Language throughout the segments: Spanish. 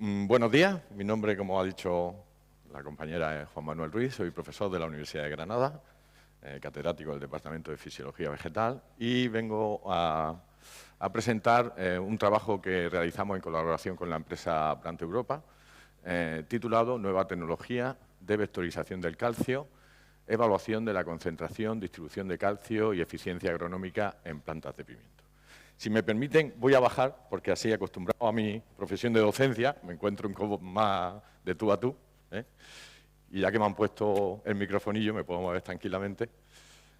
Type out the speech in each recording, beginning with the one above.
Buenos días, mi nombre, como ha dicho la compañera, es Juan Manuel Ruiz, soy profesor de la Universidad de Granada, catedrático del Departamento de Fisiología Vegetal y vengo a presentar un trabajo que realizamos en colaboración con la empresa Plant Europa, titulado Nueva tecnología de vectorización del calcio, evaluación de la concentración, distribución de calcio y eficiencia agronómica en plantas de pimiento. Si me permiten, voy a bajar, porque así, acostumbrado a mi profesión de docencia, me encuentro un poco más de tú a tú, ¿eh? Y ya que me han puesto el microfonillo, me puedo mover tranquilamente.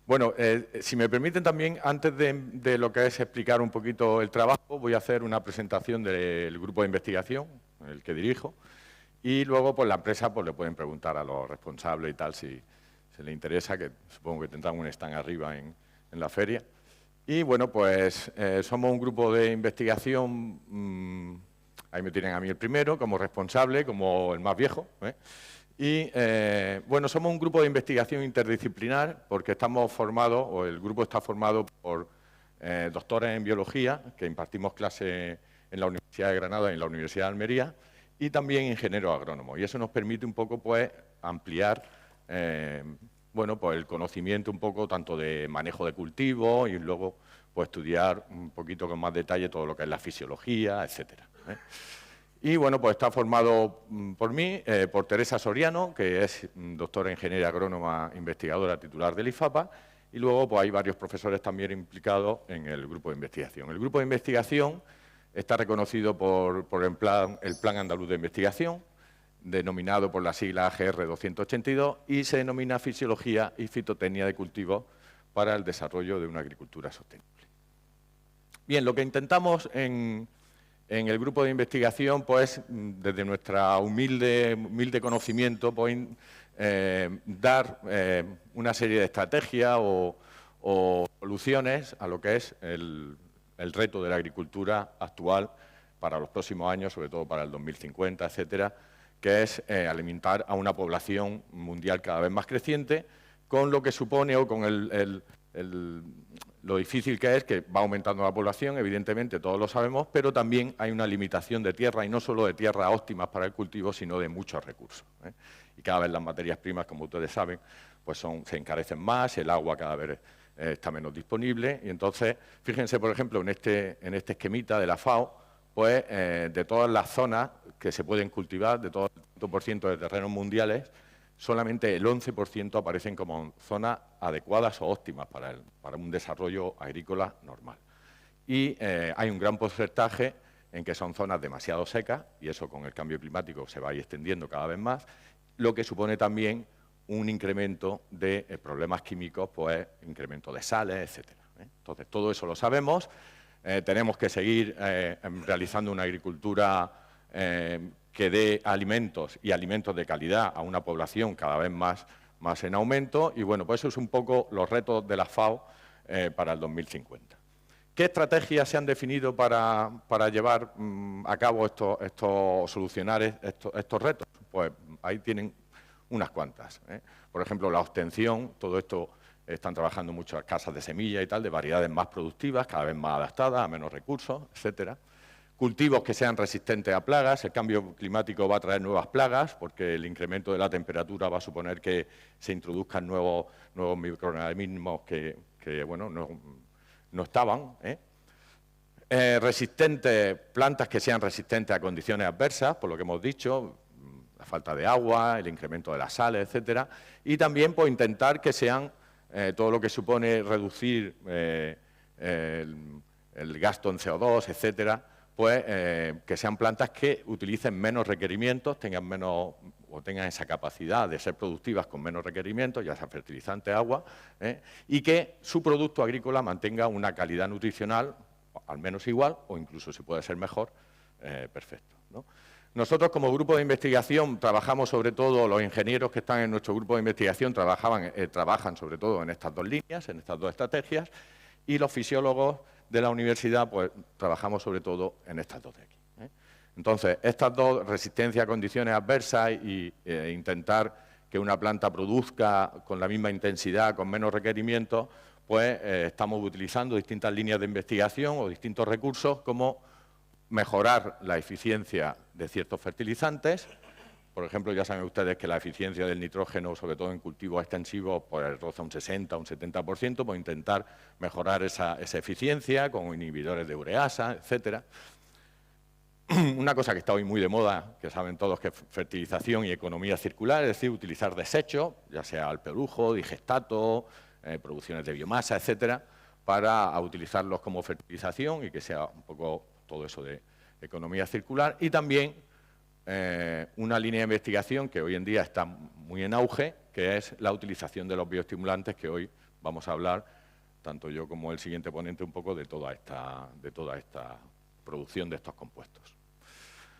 Bueno, si me permiten también, antes de lo que es explicar un poquito el trabajo, voy a hacer una presentación del grupo de investigación, el que dirijo, y luego, pues, la empresa, pues, le pueden preguntar a los responsables y tal, si se les interesa, que supongo que tendrán un stand arriba en la feria. Y bueno, pues somos un grupo de investigación, ahí me tienen a mí el primero, como responsable, como el más viejo, ¿eh? Y bueno, somos un grupo de investigación interdisciplinar porque estamos formados, o el grupo está formado por doctores en biología, que impartimos clases en la Universidad de Granada y en la Universidad de Almería, y también ingenieros agrónomos. Y eso nos permite un poco, pues, ampliar bueno, pues el conocimiento un poco tanto de manejo de cultivos y luego, pues, estudiar un poquito con más detalle todo lo que es la fisiología, etcétera, ¿eh? Y bueno, pues está formado por mí, por Teresa Soriano, que es doctora en ingeniería agrónoma, investigadora titular del IFAPA, y luego, pues, hay varios profesores también implicados en el grupo de investigación. El grupo de investigación está reconocido por el Plan Andaluz de Investigación, denominado por la sigla AGR 282, y se denomina Fisiología y Fitotecnia de Cultivos para el desarrollo de una agricultura sostenible. Bien, lo que intentamos en el grupo de investigación, pues, desde nuestra humilde conocimiento, pues, dar una serie de estrategias o soluciones a lo que es el reto de la agricultura actual para los próximos años, sobre todo para el 2050, etcétera, que es alimentar a una población mundial cada vez más creciente, con lo que supone, o con lo difícil que es, que va aumentando la población, evidentemente, todos lo sabemos, pero también hay una limitación de tierra, y no solo de tierras óptimas para el cultivo, sino de muchos recursos, ¿eh? Y cada vez las materias primas, como ustedes saben, pues se encarecen más, el agua cada vez está menos disponible, y entonces, fíjense, por ejemplo, en este esquemita de la FAO, pues de todas las zonas que se pueden cultivar, de todo el 100% de terrenos mundiales, solamente el 11% aparecen como zonas adecuadas o óptimas para un desarrollo agrícola normal. Y hay un gran porcentaje en que son zonas demasiado secas, y eso con el cambio climático se va a ir extendiendo cada vez más, lo que supone también un incremento de problemas químicos, pues incremento de sales, etcétera, ¿eh? Entonces, todo eso lo sabemos. Tenemos que seguir realizando una agricultura que dé alimentos y alimentos de calidad a una población cada vez más en aumento, y bueno, pues eso es un poco los retos de la FAO para el 2050. ¿Qué estrategias se han definido para llevar a cabo solucionar estos retos? Pues ahí tienen unas cuantas, ¿eh? Por ejemplo, la obtención, todo esto. Están trabajando muchas casas de semilla y tal, de variedades más productivas, cada vez más adaptadas, a menos recursos, etcétera. Cultivos que sean resistentes a plagas. El cambio climático va a traer nuevas plagas, porque el incremento de la temperatura va a suponer que se introduzcan nuevos microorganismos que bueno, no estaban, ¿eh? Plantas que sean resistentes a condiciones adversas, por lo que hemos dicho, la falta de agua, el incremento de las sales, etcétera. Y también, pues, intentar que sean todo lo que supone reducir el gasto en CO2, etcétera, pues que sean plantas que utilicen menos requerimientos, tengan esa capacidad de ser productivas con menos requerimientos, ya sea fertilizante, agua, y que su producto agrícola mantenga una calidad nutricional al menos igual, o incluso, si puede ser mejor, perfecto, ¿no? Nosotros, como grupo de investigación, trabajamos sobre todo, los ingenieros que están en nuestro grupo de investigación trabajan sobre todo en estas dos líneas, en estas dos estrategias, y los fisiólogos de la universidad, pues, trabajamos sobre todo en estas dos de aquí, ¿eh? Entonces, estas dos, resistencia a condiciones adversas e intentar que una planta produzca con la misma intensidad, con menos requerimientos, pues estamos utilizando distintas líneas de investigación o distintos recursos, como mejorar la eficiencia de ciertos fertilizantes. Por ejemplo, ya saben ustedes que la eficiencia del nitrógeno, sobre todo en cultivos extensivos, pues roza un 60, un 70%, pues intentar mejorar esa eficiencia con inhibidores de ureasa, etcétera. Una cosa que está hoy muy de moda, que saben todos, que es fertilización y economía circular, es decir, utilizar desechos, ya sea alpelujo, digestato, producciones de biomasa, etcétera, para utilizarlos como fertilización y que sea un poco todo eso de economía circular. Y también una línea de investigación que hoy en día está muy en auge, que es la utilización de los bioestimulantes, que hoy vamos a hablar, tanto yo como el siguiente ponente, un poco de toda esta producción de estos compuestos.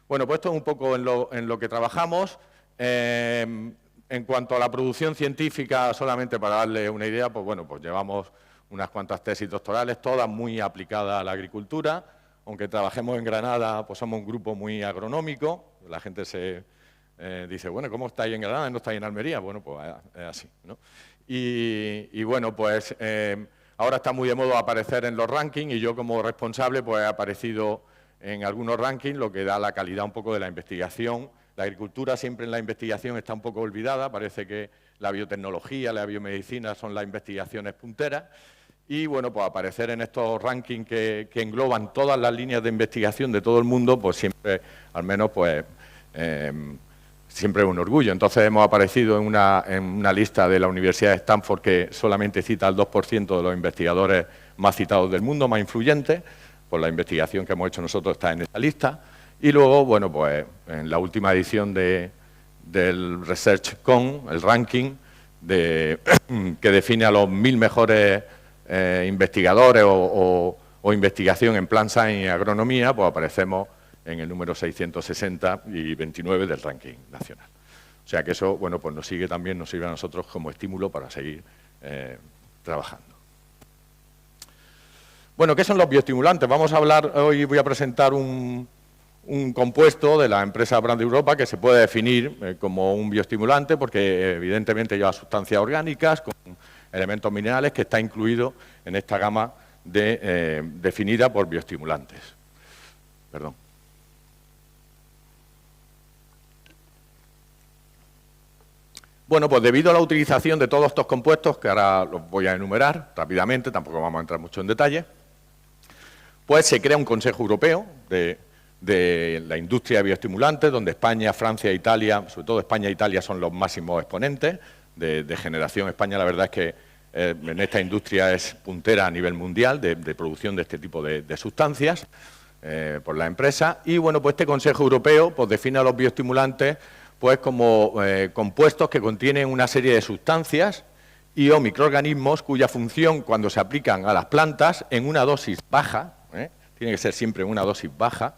Bueno, pues esto es un poco en lo que trabajamos. En cuanto a la producción científica, solamente para darle una idea, pues bueno, pues llevamos unas cuantas tesis doctorales, todas muy aplicadas a la agricultura. Aunque trabajemos en Granada, pues somos un grupo muy agronómico. La gente se dice, bueno, ¿cómo estáis en Granada y no estáis en Almería? Bueno, pues es así, ¿no? Y bueno, pues ahora está muy de moda aparecer en los rankings y yo como responsable pues he aparecido en algunos rankings, lo que da la calidad un poco de la investigación. La agricultura siempre en la investigación está un poco olvidada, parece que la biotecnología, la biomedicina son las investigaciones punteras. Y bueno, pues aparecer en estos rankings que engloban todas las líneas de investigación de todo el mundo, pues siempre, al menos, pues siempre es un orgullo. Entonces hemos aparecido en una lista de la Universidad de Stanford que solamente cita al 2% de los investigadores más citados del mundo, más influyentes. Pues la investigación que hemos hecho nosotros está en esa lista. Y luego, bueno, pues en la última edición del ResearchCon, el ranking que define a los 1000 mejores investigadores o investigación en Plant Science y agronomía, pues aparecemos en el número 660 y 29 del ranking nacional. O sea que eso, bueno, pues nos sirve a nosotros como estímulo para seguir trabajando. Bueno, ¿qué son los bioestimulantes? Vamos a hablar, hoy voy a presentar un compuesto de la empresa Brand Europa que se puede definir como un bioestimulante porque evidentemente lleva sustancias orgánicas con elementos minerales que está incluido en esta gama definida por bioestimulantes. Perdón. Bueno, pues debido a la utilización de todos estos compuestos, que ahora los voy a enumerar rápidamente, tampoco vamos a entrar mucho en detalle, pues se crea un Consejo Europeo de la industria de bioestimulantes, donde España, Francia, Italia, sobre todo España e Italia son los máximos exponentes de generación. España, la verdad es que en esta industria es puntera a nivel mundial de producción de este tipo de sustancias por la empresa. Y bueno, pues este Consejo Europeo pues define a los bioestimulantes pues como compuestos que contienen una serie de sustancias y o microorganismos cuya función cuando se aplican a las plantas en una dosis baja, tiene que ser siempre en una dosis baja,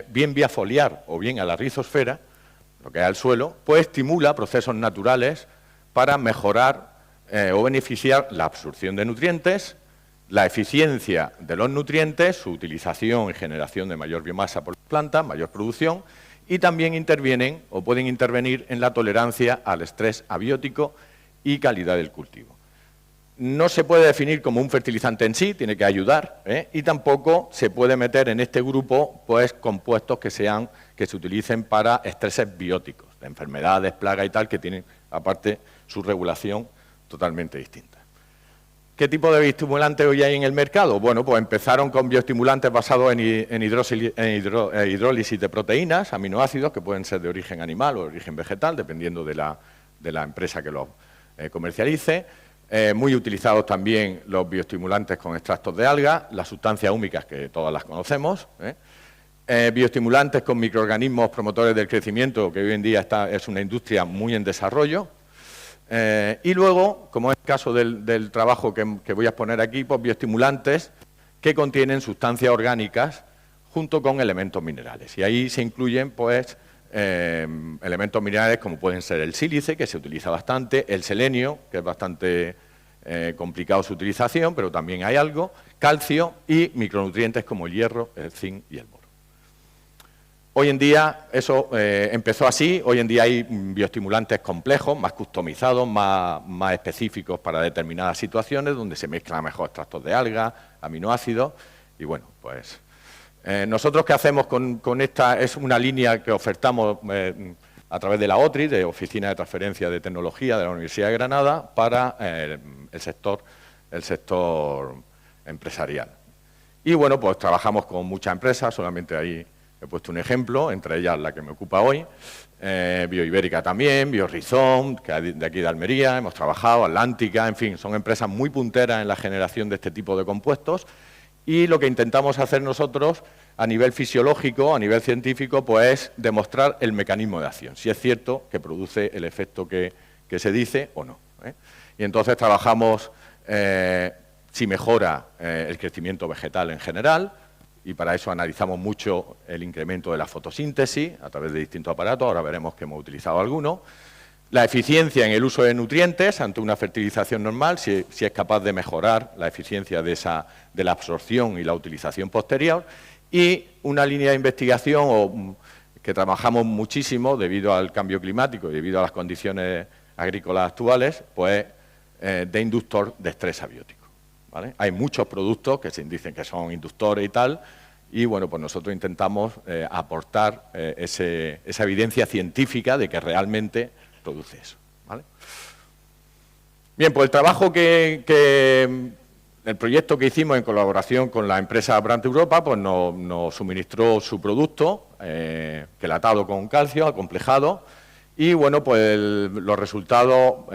bien vía foliar o bien a la rizosfera, lo que es al suelo, pues estimula procesos naturales para mejorar o beneficiar la absorción de nutrientes, la eficiencia de los nutrientes, su utilización y generación de mayor biomasa por las plantas, mayor producción, y también intervienen o pueden intervenir en la tolerancia al estrés abiótico y calidad del cultivo. No se puede definir como un fertilizante en sí, tiene que ayudar, y tampoco se puede meter en este grupo pues compuestos que se utilicen para estreses bióticos, de enfermedades, plagas y tal, que tienen aparte su regulación totalmente distinta. ¿Qué tipo de bioestimulantes hoy hay en el mercado? Bueno, pues empezaron con bioestimulantes basados en hidrólisis de proteínas, aminoácidos, que pueden ser de origen animal o de origen vegetal, dependiendo de la empresa que los comercialice. Muy utilizados también los bioestimulantes con extractos de algas, las sustancias húmicas que todas las conocemos, bioestimulantes con microorganismos promotores del crecimiento, que hoy en día es una industria muy en desarrollo. Y luego, como es el caso del trabajo que voy a exponer aquí, pues bioestimulantes que contienen sustancias orgánicas junto con elementos minerales. Y ahí se incluyen pues elementos minerales como pueden ser el sílice, que se utiliza bastante, el selenio, que es bastante complicado su utilización, pero también hay algo, calcio y micronutrientes como el hierro, el zinc y el boro. Hoy en día eso empezó así, hoy en día hay bioestimulantes complejos, más customizados, más específicos para determinadas situaciones, donde se mezclan mejor extractos de algas, aminoácidos, y bueno, pues Nosotros, ¿qué hacemos con esta? Es una línea que ofertamos a través de la OTRI, de Oficina de Transferencia de Tecnología de la Universidad de Granada, para el sector empresarial. Y bueno, pues trabajamos con muchas empresas, solamente ahí he puesto un ejemplo, entre ellas la que me ocupa hoy, Bioibérica también, Biorizón, que es de aquí de Almería, hemos trabajado, Atlántica, en fin, son empresas muy punteras en la generación de este tipo de compuestos. Y lo que intentamos hacer nosotros a nivel fisiológico, a nivel científico, pues es demostrar el mecanismo de acción, si es cierto que produce el efecto que se dice o no. Y entonces trabajamos si mejora el crecimiento vegetal en general, y para eso analizamos mucho el incremento de la fotosíntesis a través de distintos aparatos, ahora veremos que hemos utilizado algunos. La eficiencia en el uso de nutrientes ante una fertilización normal, si es capaz de mejorar la eficiencia de la absorción y la utilización posterior, y una línea de investigación que trabajamos muchísimo debido al cambio climático y debido a las condiciones agrícolas actuales, pues de inductor de estrés abiótico, ¿vale? Hay muchos productos que se dicen que son inductores y tal, y bueno, pues nosotros intentamos aportar esa evidencia científica de que realmente produce eso, ¿vale? Bien, pues el trabajo el proyecto que hicimos en colaboración con la empresa Brand Europa, pues nos suministró su producto, quelatado con calcio, acomplejado, y bueno, pues los resultados,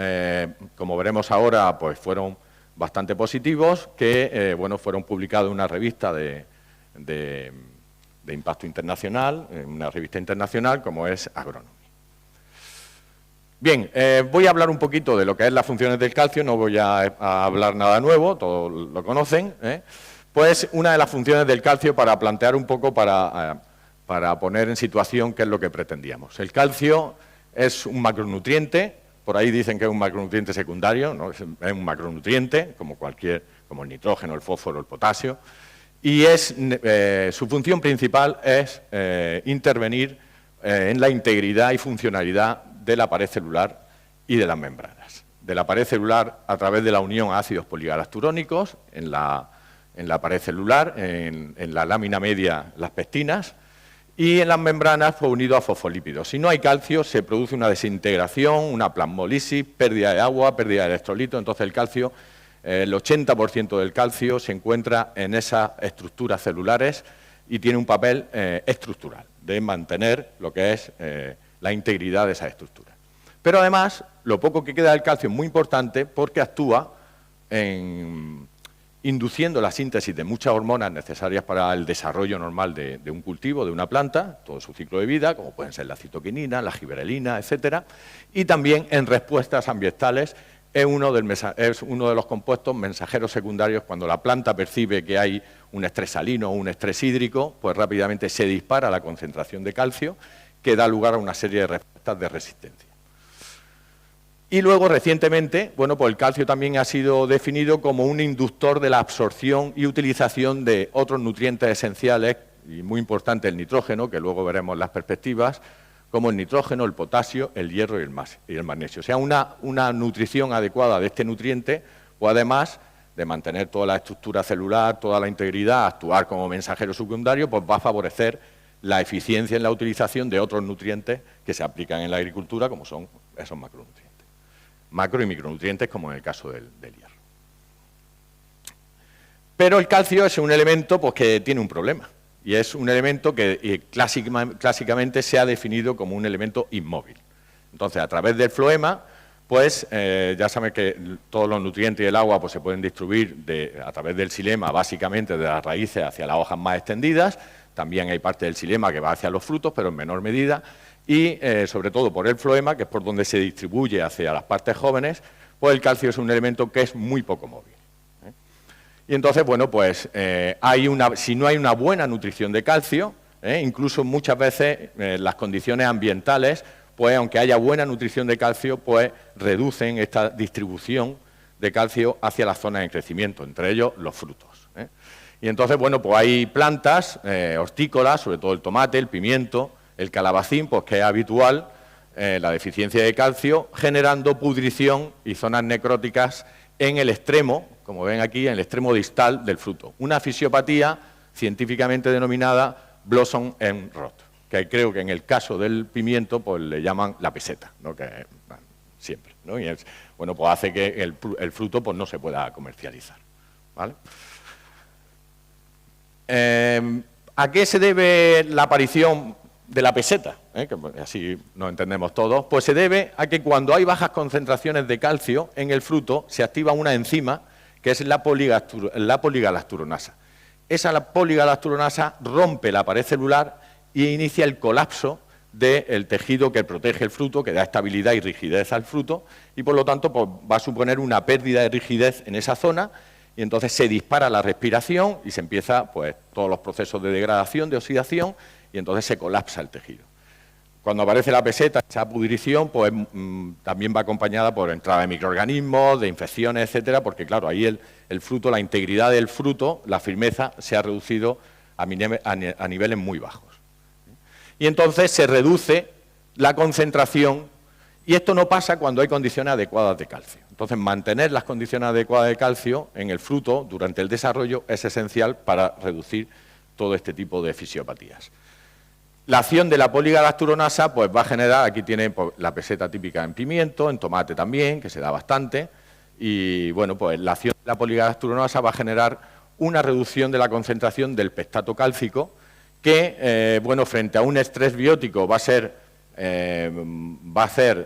como veremos ahora, pues fueron bastante positivos, que bueno, fueron publicados en una revista de impacto internacional, en una revista internacional como es Agronomy. Bien, voy a hablar un poquito de lo que es las funciones del calcio, no voy a hablar nada nuevo, todos lo conocen. Pues una de las funciones del calcio, para plantear un poco, para poner en situación qué es lo que pretendíamos. El calcio es un macronutriente, por ahí dicen que es un macronutriente secundario, ¿no? Es un macronutriente, como el nitrógeno, el fósforo, el potasio, y su función principal es intervenir en la integridad y funcionalidad de la pared celular y de las membranas. De la pared celular a través de la unión a ácidos poligalacturónicos en la pared celular, en la lámina media las pectinas, y en las membranas pues, unido a fosfolípidos. Si no hay calcio se produce una desintegración, una plasmólisis, pérdida de agua, pérdida de electrolitos. Entonces el calcio, el 80% del calcio se encuentra en esas estructuras celulares y tiene un papel estructural de mantener lo que es la integridad de esa estructura. Pero además, lo poco que queda del calcio es muy importante porque actúa induciendo la síntesis de muchas hormonas necesarias para el desarrollo normal de un cultivo, de una planta, todo su ciclo de vida, como pueden ser la citoquinina, la giberelina, etcétera, y también en respuestas ambientales es uno de los compuestos mensajeros secundarios. Cuando la planta percibe que hay un estrés salino o un estrés hídrico, pues rápidamente se dispara la concentración de calcio, que da lugar a una serie de respuestas de resistencia. Y luego, recientemente, bueno, pues el calcio también ha sido definido como un inductor de la absorción y utilización de otros nutrientes esenciales, y muy importante el nitrógeno, que luego veremos las perspectivas, como el nitrógeno, el potasio, el hierro y el magnesio. O sea, una nutrición adecuada de este nutriente, o además de mantener toda la estructura celular, toda la integridad, actuar como mensajero secundario, pues va a favorecer la eficiencia en la utilización de otros nutrientes que se aplican en la agricultura, como son esos macronutrientes. Macro y micronutrientes, como en el caso del hierro. Pero el calcio es un elemento pues, que tiene un problema, y es un elemento que clásicamente se ha definido como un elemento inmóvil. Entonces, a través del floema, pues ya saben que todos los nutrientes y el agua pues, se pueden distribuir a través del xilema, básicamente de las raíces hacia las hojas más extendidas. También hay parte del xilema que va hacia los frutos, pero en menor medida, y sobre todo por el floema, que es por donde se distribuye hacia las partes jóvenes, pues el calcio es un elemento que es muy poco móvil. Y entonces, bueno, pues si no hay una buena nutrición de calcio, incluso muchas veces las condiciones ambientales, pues aunque haya buena nutrición de calcio, pues reducen esta distribución de calcio hacia las zonas en crecimiento, entre ellos los frutos. Y entonces, bueno, pues hay plantas hortícolas, sobre todo el tomate, el pimiento, el calabacín, pues que es habitual la deficiencia de calcio, generando pudrición y zonas necróticas en el extremo, como ven aquí, en el extremo distal del fruto. Una fisiopatía científicamente denominada blossom end rot, que creo que en el caso del pimiento pues le llaman la peseta, ¿no? Que bueno, siempre, ¿no? Y bueno, pues hace que el fruto pues no se pueda comercializar, ¿vale? ¿A qué se debe la aparición de la peseta? Que así nos entendemos todos. Pues se debe a que cuando hay bajas concentraciones de calcio en el fruto se activa una enzima que es la poligalacturonasa. Esa poligalacturonasa rompe la pared celular e inicia el colapso del tejido que protege el fruto, que da estabilidad y rigidez al fruto, y por lo tanto pues, va a suponer una pérdida de rigidez en esa zona, y entonces se dispara la respiración y se empieza pues, todos los procesos de degradación, de oxidación, y entonces se colapsa el tejido. Cuando aparece la peseta, esa pudrición, pues también va acompañada por entrada de microorganismos, de infecciones, etcétera, porque claro, ahí el fruto, la integridad del fruto, la firmeza, se ha reducido a niveles muy bajos. Y entonces se reduce la concentración, y esto no pasa cuando hay condiciones adecuadas de calcio. Entonces, mantener las condiciones adecuadas de calcio en el fruto durante el desarrollo es esencial para reducir todo este tipo de fisiopatías. La acción de la poligalacturonasa pues, va a generar, aquí tiene pues, la peseta típica en pimiento, en tomate también, que se da bastante, y bueno, pues la acción de la poligalacturonasa va a generar una reducción de la concentración del pectato cálcico, que, bueno, frente a un estrés biótico va a hacer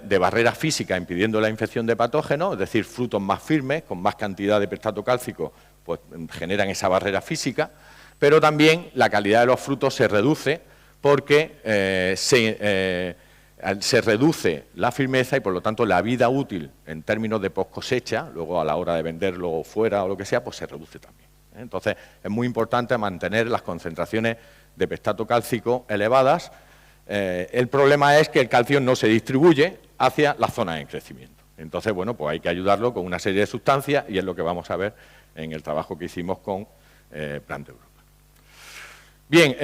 de barrera física impidiendo la infección de patógenos, es decir, frutos más firmes, con más cantidad de pectato cálcico, pues generan esa barrera física, pero también la calidad de los frutos se reduce porque se reduce la firmeza y por lo tanto la vida útil en términos de post cosecha, luego a la hora de venderlo fuera o lo que sea, pues se reduce también. Entonces es muy importante mantener las concentraciones de pectato cálcico elevadas. El problema es que el calcio no se distribuye hacia las zonas en crecimiento. Entonces, bueno, pues hay que ayudarlo con una serie de sustancias y es lo que vamos a ver en el trabajo que hicimos con Plant Europa. Bien,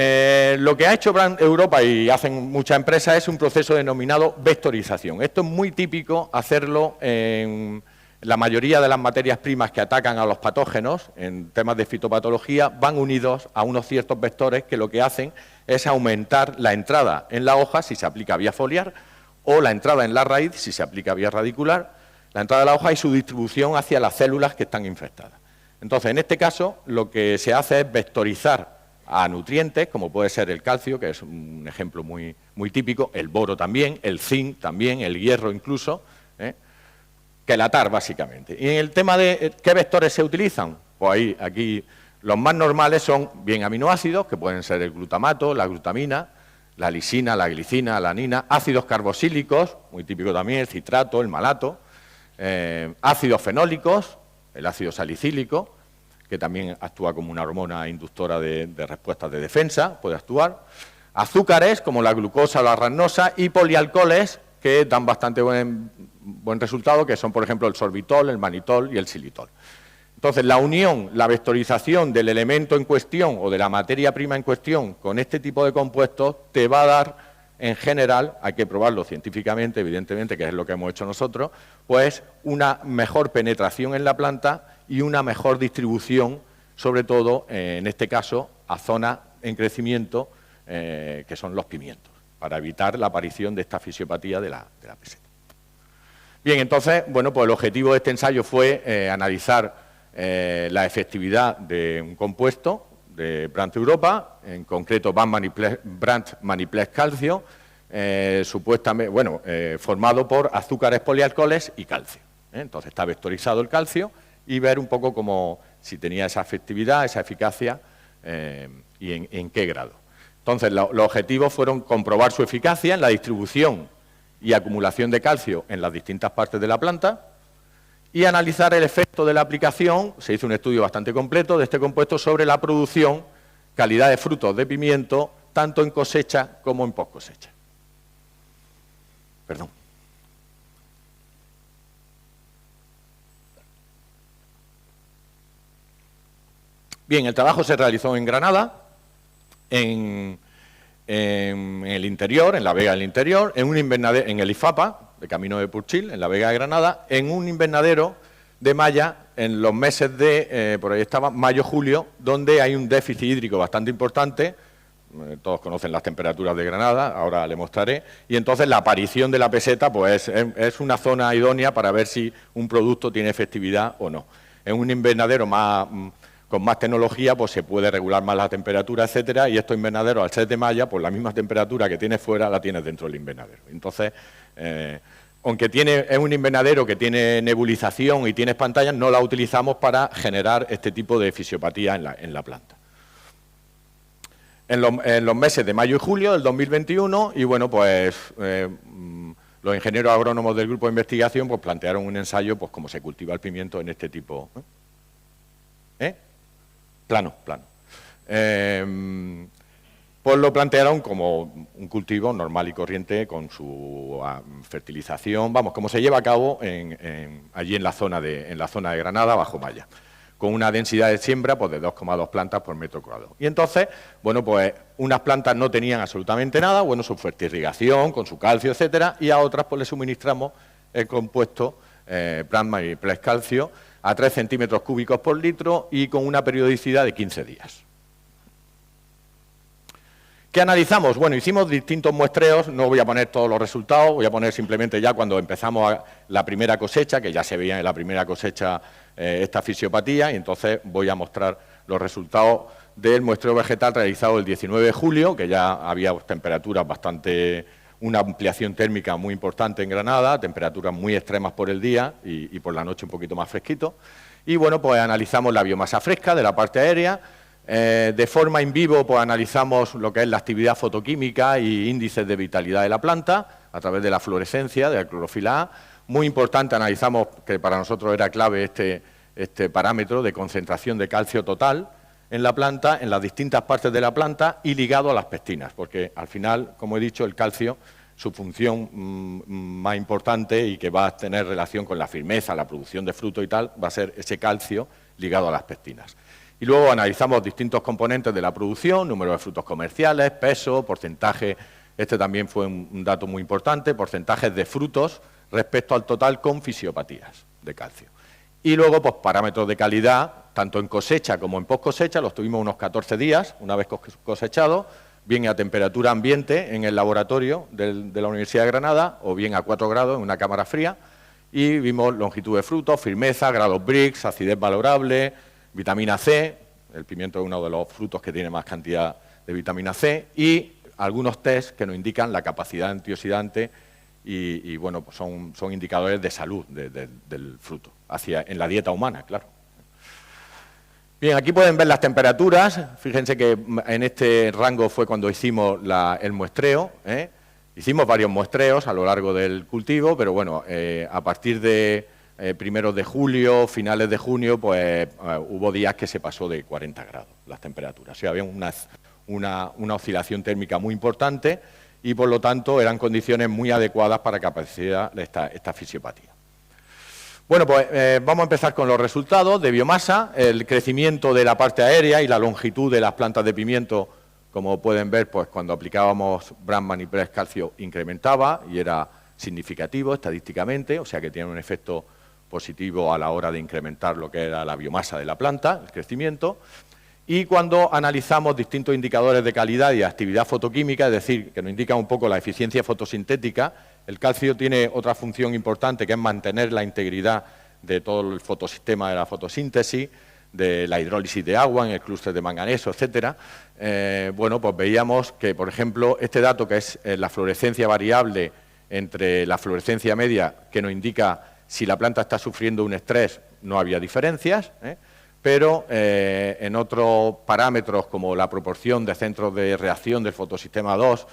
lo que ha hecho Plant Europa y hacen muchas empresas es un proceso denominado vectorización. Esto es muy típico hacerlo en la mayoría de las materias primas que atacan a los patógenos en temas de fitopatología, van unidos a unos ciertos vectores que lo que hacen es aumentar la entrada en la hoja si se aplica vía foliar o la entrada en la raíz si se aplica vía radicular, la entrada de la hoja y su distribución hacia las células que están infectadas. Entonces, en este caso, lo que se hace es vectorizar a nutrientes, como puede ser el calcio, que es un ejemplo muy típico, el boro también, el zinc también, el hierro incluso, quelatar básicamente. Y en el tema de qué vectores se utilizan, pues ahí, aquí los más normales son bien aminoácidos, que pueden ser el glutamato, la glutamina, la lisina, la glicina, la alanina, ácidos carboxílicos, muy típico también, el citrato, el malato, ácidos fenólicos, el ácido salicílico, que también actúa como una hormona inductora de respuestas de defensa, puede actuar, azúcares como la glucosa o la ragnosa y polialcoholes que dan bastante buen resultado, que son, por ejemplo, el sorbitol, el manitol y el xilitol. Entonces, la unión, la vectorización del elemento en cuestión o de la materia prima en cuestión con este tipo de compuestos te va a dar, en general, hay que probarlo científicamente, evidentemente, que es lo que hemos hecho nosotros, pues una mejor penetración en la planta y una mejor distribución, sobre todo, en este caso, a zonas en crecimiento, que son los pimientos, para evitar la aparición de esta fisiopatía de la peseta. Bien, entonces, bueno, pues el objetivo de este ensayo fue analizar la efectividad de un compuesto de Plant Europa, en concreto Brand Maniplex Calcio, supuestamente, bueno, formado por azúcares polialcoholes y calcio. Entonces está vectorizado el calcio y ver un poco cómo, si tenía esa efectividad, esa eficacia y en qué grado. Entonces los objetivos fueron comprobar su eficacia en la distribución y acumulación de calcio en las distintas partes de la planta y analizar el efecto de la aplicación, se hizo un estudio bastante completo de este compuesto sobre la producción, calidad de frutos de pimiento, tanto en cosecha como en post cosecha. Perdón. Bien, el trabajo se realizó en Granada, en el interior, en la Vega del Interior, en un invernadero, en el IFAPA, de Camino de Purchil, en la Vega de Granada, en un invernadero de malla en los meses de, por ahí estaba, mayo-julio, donde hay un déficit hídrico bastante importante. Todos conocen las temperaturas de Granada, ahora le mostraré, y entonces la aparición de la peseta pues es una zona idónea para ver si un producto tiene efectividad o no. En un invernadero con más tecnología pues se puede regular más la temperatura, etcétera, y estos invernaderos al ser de malla, pues la misma temperatura que tienes fuera la tienes dentro del invernadero. Entonces, aunque es un invernadero que tiene nebulización y tienes pantallas, no la utilizamos para generar este tipo de fisiopatía en la planta. En los meses de mayo y julio del 2021, y bueno, pues los ingenieros agrónomos del grupo de investigación pues plantearon un ensayo, pues cómo se cultiva el pimiento en este tipo. Plano. Pues lo plantearon como un cultivo normal y corriente con su fertilización, vamos, como se lleva a cabo allí en la zona de Granada, bajo malla, con una densidad de siembra pues, de 2,2 plantas por metro cuadrado. Y entonces, bueno, pues unas plantas no tenían absolutamente nada, bueno, su fertirrigación, con su calcio, etcétera, y a otras pues le suministramos el compuesto Brandman y Press Calcio a 3 centímetros cúbicos por litro y con una periodicidad de 15 días. ¿Qué analizamos? Bueno, hicimos distintos muestreos, no voy a poner todos los resultados, voy a poner simplemente ya cuando empezamos la primera cosecha, que ya se veía en la primera cosecha esta fisiopatía, y entonces voy a mostrar los resultados del muestreo vegetal realizado el 19 de julio, que ya había temperaturas una ampliación térmica muy importante en Granada, temperaturas muy extremas por el día y por la noche un poquito más fresquito. Y bueno, pues analizamos la biomasa fresca de la parte aérea. De forma in vivo, pues analizamos lo que es la actividad fotoquímica y índices de vitalidad de la planta a través de la fluorescencia, de la clorofila A. Muy importante, analizamos, que para nosotros era clave este parámetro de concentración de calcio total en la planta, en las distintas partes de la planta y ligado a las pectinas, porque al final, como he dicho, el calcio, su función más importante y que va a tener relación con la firmeza, la producción de fruto y tal, va a ser ese calcio ligado a las pectinas. Y luego analizamos distintos componentes de la producción, número de frutos comerciales, peso, porcentaje, este también fue un dato muy importante, porcentajes de frutos respecto al total con fisiopatías de calcio. Y luego, pues parámetros de calidad, tanto en cosecha como en post cosecha, los tuvimos unos 14 días, una vez cosechado, bien a temperatura ambiente en el laboratorio de la Universidad de Granada, o bien a 4 grados en una cámara fría, y vimos longitud de frutos, firmeza, grados Brix, acidez valorable, vitamina C, el pimiento es uno de los frutos que tiene más cantidad de vitamina C, y algunos test que nos indican la capacidad antioxidante y bueno, pues son indicadores de salud del fruto, en la dieta humana, claro. Bien, aquí pueden ver las temperaturas, fíjense que en este rango fue cuando hicimos el muestreo, hicimos varios muestreos a lo largo del cultivo, pero bueno, a partir de primeros de julio, finales de junio, pues hubo días que se pasó de 40 grados las temperaturas. O sea, había una oscilación térmica muy importante y, por lo tanto, eran condiciones muy adecuadas para que apareciera esta fisiopatía. Bueno, pues vamos a empezar con los resultados de biomasa. El crecimiento de la parte aérea y la longitud de las plantas de pimiento, como pueden ver, pues cuando aplicábamos Brandman y Press Calcio incrementaba y era significativo estadísticamente, o sea que tiene un efecto positivo a la hora de incrementar lo que era la biomasa de la planta, el crecimiento. Y cuando analizamos distintos indicadores de calidad y actividad fotoquímica, es decir, que nos indican un poco la eficiencia fotosintética, el calcio tiene otra función importante que es mantener la integridad de todo el fotosistema de la fotosíntesis, de la hidrólisis de agua en el clúster de manganeso, etcétera. Bueno, pues veíamos que, por ejemplo, este dato que es la fluorescencia variable entre la fluorescencia media, que nos indica si la planta está sufriendo un estrés, no había diferencias, pero en otros parámetros como la proporción de centros de reacción del fotosistema 2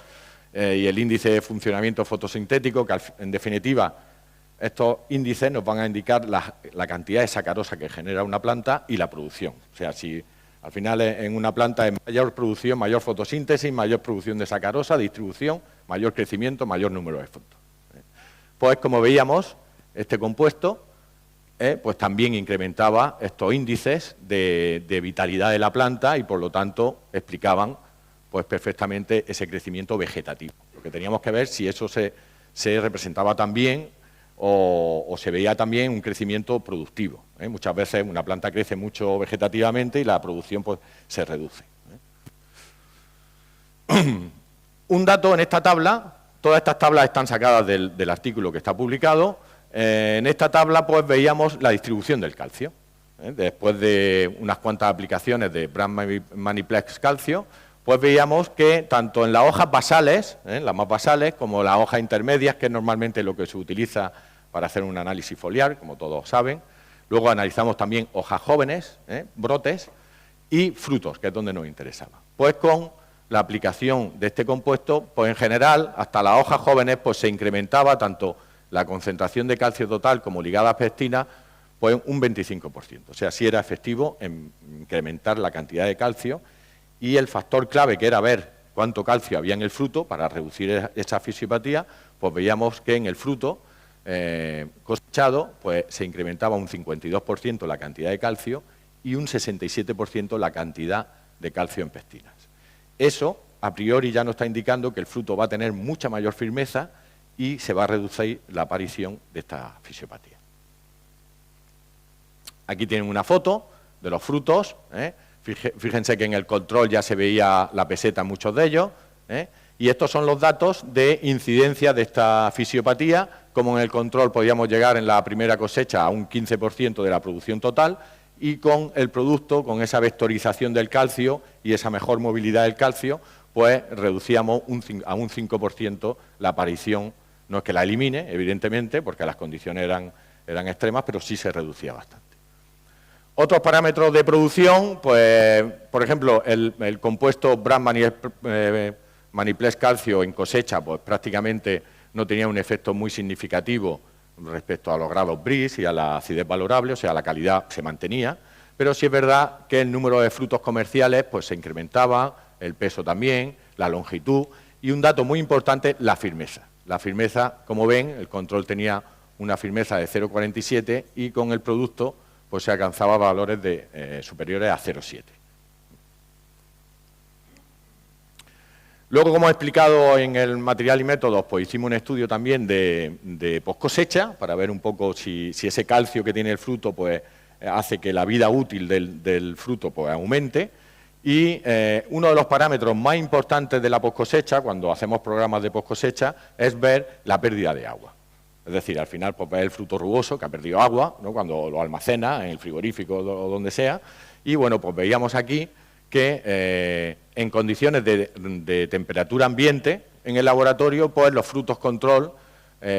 y el índice de funcionamiento fotosintético, que en definitiva estos índices nos van a indicar la cantidad de sacarosa que genera una planta y la producción. O sea, si al final en una planta hay mayor producción, mayor fotosíntesis, mayor producción de sacarosa, distribución, mayor crecimiento, mayor número de frutos. Pues como veíamos, este compuesto pues también incrementaba estos índices de vitalidad de la planta y por lo tanto explicaban pues perfectamente ese crecimiento vegetativo. Lo que teníamos que ver si eso se representaba también o se veía también un crecimiento productivo. Muchas veces una planta crece mucho vegetativamente y la producción pues, se reduce. Un dato en esta tabla, todas estas tablas están sacadas del artículo que está publicado. En esta tabla pues, veíamos la distribución del calcio. Después de unas cuantas aplicaciones de Brand Maniplex Calcio, pues veíamos que tanto en las hojas basales, las más basales, como las hojas intermedias, que es normalmente lo que se utiliza para hacer un análisis foliar, como todos saben. Luego analizamos también hojas jóvenes, brotes, y frutos, que es donde nos interesaba. Pues con la aplicación de este compuesto, pues en general, hasta las hojas jóvenes, pues se incrementaba tanto la concentración de calcio total como ligada a pectina, pues un 25%. O sea, sí era efectivo en incrementar la cantidad de calcio, y el factor clave, que era ver cuánto calcio había en el fruto para reducir esa fisiopatía, pues veíamos que en el fruto cosechado pues se incrementaba un 52% la cantidad de calcio y un 67% la cantidad de calcio en pectinas. Eso, a priori, ya nos está indicando que el fruto va a tener mucha mayor firmeza y se va a reducir la aparición de esta fisiopatía. Aquí tienen una foto de los frutos. Fíjense que en el control ya se veía la peseta en muchos de ellos. Y estos son los datos de incidencia de esta fisiopatía. Como en el control podíamos llegar en la primera cosecha a un 15% de la producción total, y con el producto, con esa vectorización del calcio y esa mejor movilidad del calcio, pues reducíamos a un 5% la aparición. No es que la elimine, evidentemente, porque las condiciones eran extremas, pero sí se reducía bastante. Otros parámetros de producción, pues, por ejemplo, el compuesto Brand Maniplex Calcio en cosecha, pues prácticamente no tenía un efecto muy significativo respecto a los grados BRIS y a la acidez valorable, o sea, la calidad se mantenía, pero sí es verdad que el número de frutos comerciales pues se incrementaba, el peso también, la longitud, y un dato muy importante, la firmeza. La firmeza, como ven, el control tenía una firmeza de 0,47 y con el producto pues se alcanzaba valores superiores a 0,7. Luego, como he explicado en el material y métodos, pues hicimos un estudio también de post-cosecha para ver un poco si ese calcio que tiene el fruto pues hace que la vida útil del fruto pues aumente. Y uno de los parámetros más importantes de la post-cosecha, cuando hacemos programas de post-cosecha, es ver la pérdida de agua. Es decir, al final pues ves el fruto rugoso que ha perdido agua, ¿no?, cuando lo almacena en el frigorífico o donde sea. Y bueno, pues veíamos aquí que en condiciones de temperatura ambiente en el laboratorio, pues los frutos control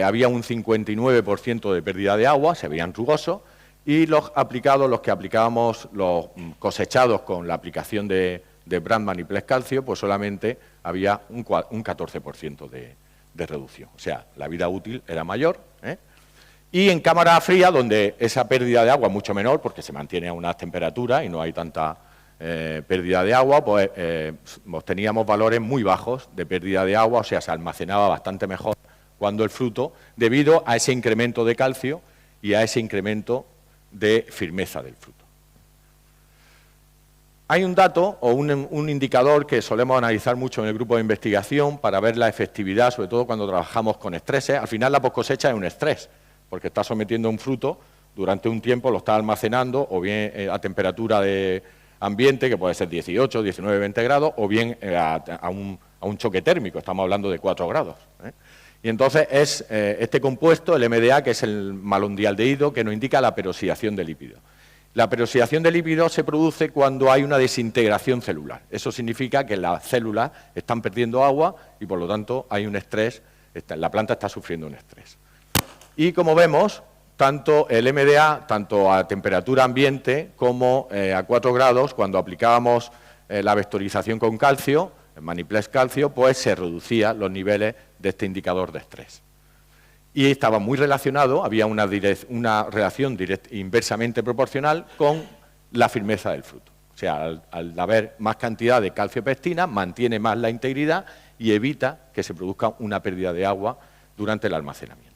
había un 59% de pérdida de agua, se veían rugosos, y los que aplicábamos, los cosechados con la aplicación de Brand Maniplex Calcio, pues solamente había un 14% de reducción. O sea, la vida útil era mayor. Y en cámara fría, donde esa pérdida de agua es mucho menor, porque se mantiene a unas temperaturas y no hay tanta pérdida de agua, pues teníamos valores muy bajos de pérdida de agua, o sea, se almacenaba bastante mejor cuando el fruto, debido a ese incremento de calcio y a ese incremento de firmeza del fruto. Hay un dato o un indicador que solemos analizar mucho en el grupo de investigación para ver la efectividad, sobre todo cuando trabajamos con estreses. Al final la post-cosecha es un estrés, porque está sometiendo un fruto durante un tiempo, lo está almacenando, o bien a temperatura de ambiente, que puede ser 18, 19, 20 grados, o bien a un choque térmico, estamos hablando de 4 grados. Y entonces es este compuesto, el MDA, que es el malondialdehído, que nos indica la peroxidación de lípidos. La peroxidación de lípidos se produce cuando hay una desintegración celular. Eso significa que las células están perdiendo agua y, por lo tanto, hay un estrés, la planta está sufriendo un estrés. Y como vemos, tanto el MDA, tanto a temperatura ambiente como a 4 grados, cuando aplicábamos la vectorización con calcio, el Maniplex Calcio, pues se reducían los niveles de este indicador de estrés. Y estaba muy relacionado, había una relación inversamente proporcional con la firmeza del fruto. O sea, al haber más cantidad de calcio-pectina, mantiene más la integridad y evita que se produzca una pérdida de agua durante el almacenamiento.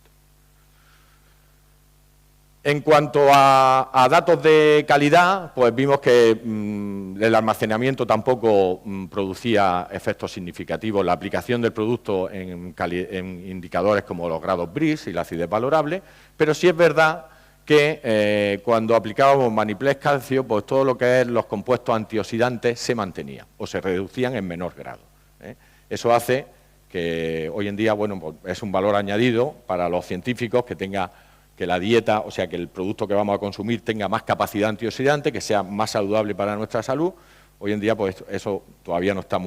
En cuanto a datos de calidad, pues vimos que el almacenamiento tampoco producía efectos significativos. La aplicación del producto en indicadores como los grados BRIS y la acidez valorable, pero sí es verdad que cuando aplicábamos Maniplex calcio, pues todo lo que es los compuestos antioxidantes se mantenían o se reducían en menor grado. Eso hace que hoy en día, bueno, pues es un valor añadido para los científicos que la dieta, o sea, que el producto que vamos a consumir tenga más capacidad antioxidante, que sea más saludable para nuestra salud. Hoy en día, pues eso todavía no está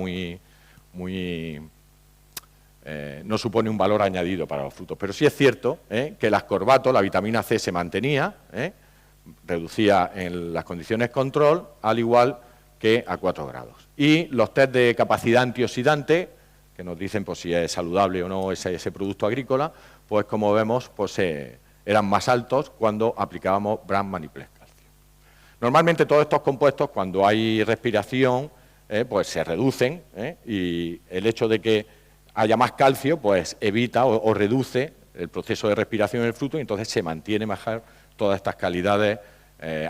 no supone un valor añadido para los frutos. Pero sí es cierto que el ascorbato, la vitamina C, se mantenía, reducía en las condiciones control, al igual que a 4 grados. Y los test de capacidad antioxidante, que nos dicen pues, si es saludable o no ese producto agrícola, pues como vemos, pues eran más altos cuando aplicábamos Brand Maniplex calcio. Normalmente todos estos compuestos, cuando hay respiración, pues se reducen, y el hecho de que haya más calcio, pues evita o reduce el proceso de respiración en el fruto y entonces se mantiene mejor todas estas calidades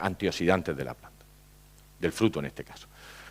antioxidantes de la planta, del fruto en este caso.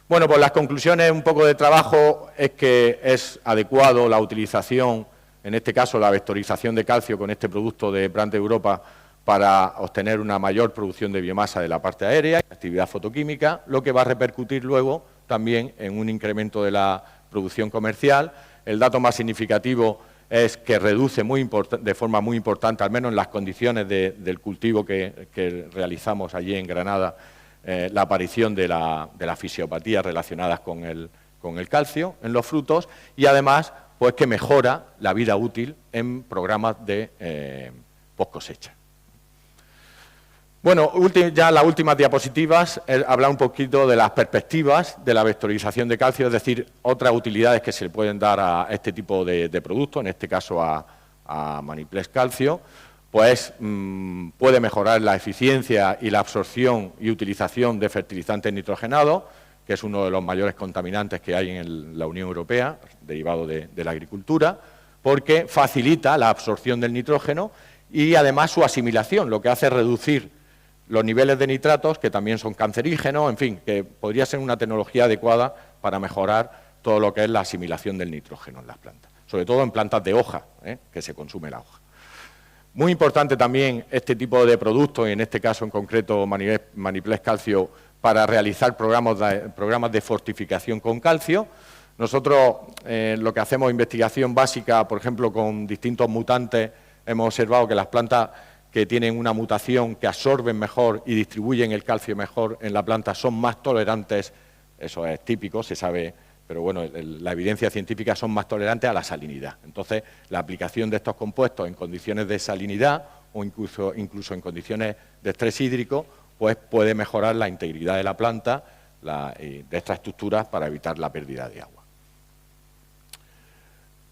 Bueno, pues las conclusiones un poco de trabajo es que es adecuado la utilización, en este caso la vectorización de calcio con este producto de Brand Europa para obtener una mayor producción de biomasa de la parte aérea, actividad fotoquímica, lo que va a repercutir luego también en un incremento de la producción comercial. El dato más significativo es que reduce de forma muy importante, al menos en las condiciones del cultivo que realizamos allí en Granada, la aparición de la fisiopatía relacionadas con el calcio en los frutos y además pues que mejora la vida útil en programas de post cosecha. Bueno, ya las últimas diapositivas, hablar un poquito de las perspectivas de la vectorización de calcio, es decir, otras utilidades que se le pueden dar a este tipo de producto, en este caso a Maniplex calcio, pues puede mejorar la eficiencia y la absorción y utilización de fertilizantes nitrogenados, que es uno de los mayores contaminantes que hay en la Unión Europea, derivado de la agricultura, porque facilita la absorción del nitrógeno y además su asimilación, lo que hace es reducir los niveles de nitratos, que también son cancerígenos, en fin, que podría ser una tecnología adecuada para mejorar todo lo que es la asimilación del nitrógeno en las plantas, sobre todo en plantas de hoja, que se consume la hoja. Muy importante también este tipo de productos, y en este caso en concreto Maniplex calcio, para realizar programas de fortificación con calcio. Nosotros lo que hacemos investigación básica, por ejemplo, con distintos mutantes, hemos observado que las plantas que tienen una mutación que absorben mejor y distribuyen el calcio mejor en la planta son más tolerantes, eso es típico, se sabe, pero bueno, la evidencia científica son más tolerantes a la salinidad. Entonces, la aplicación de estos compuestos en condiciones de salinidad o incluso en condiciones de estrés hídrico, pues puede mejorar la integridad de la planta, de estas estructuras para evitar la pérdida de agua.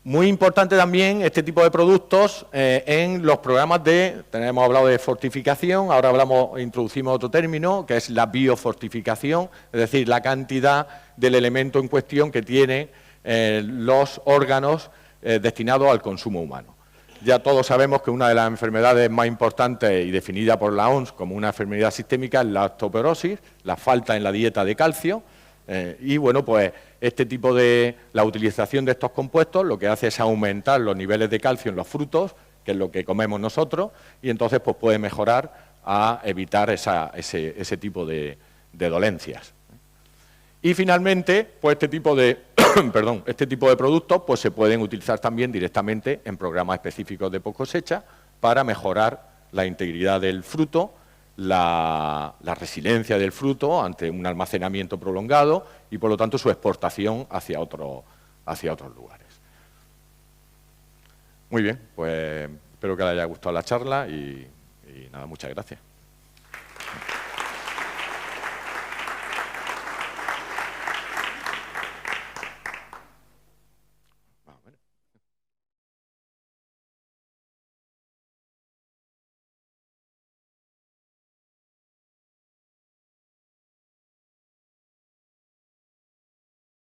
Muy importante también este tipo de productos en los programas hemos hablado de fortificación, ahora introducimos otro término, que es la biofortificación, es decir, la cantidad del elemento en cuestión que tienen los órganos destinados al consumo humano. Ya todos sabemos que una de las enfermedades más importantes y definida por la OMS como una enfermedad sistémica es la osteoporosis, la falta en la dieta de calcio, y bueno, pues la utilización de estos compuestos lo que hace es aumentar los niveles de calcio en los frutos, que es lo que comemos nosotros, y entonces pues puede mejorar a evitar ese tipo de dolencias. Y finalmente, pues este tipo de productos pues se pueden utilizar también directamente en programas específicos de post cosecha para mejorar la integridad del fruto, la resiliencia del fruto ante un almacenamiento prolongado y, por lo tanto, su exportación hacia otros lugares. Muy bien, pues espero que les haya gustado la charla y nada, muchas gracias.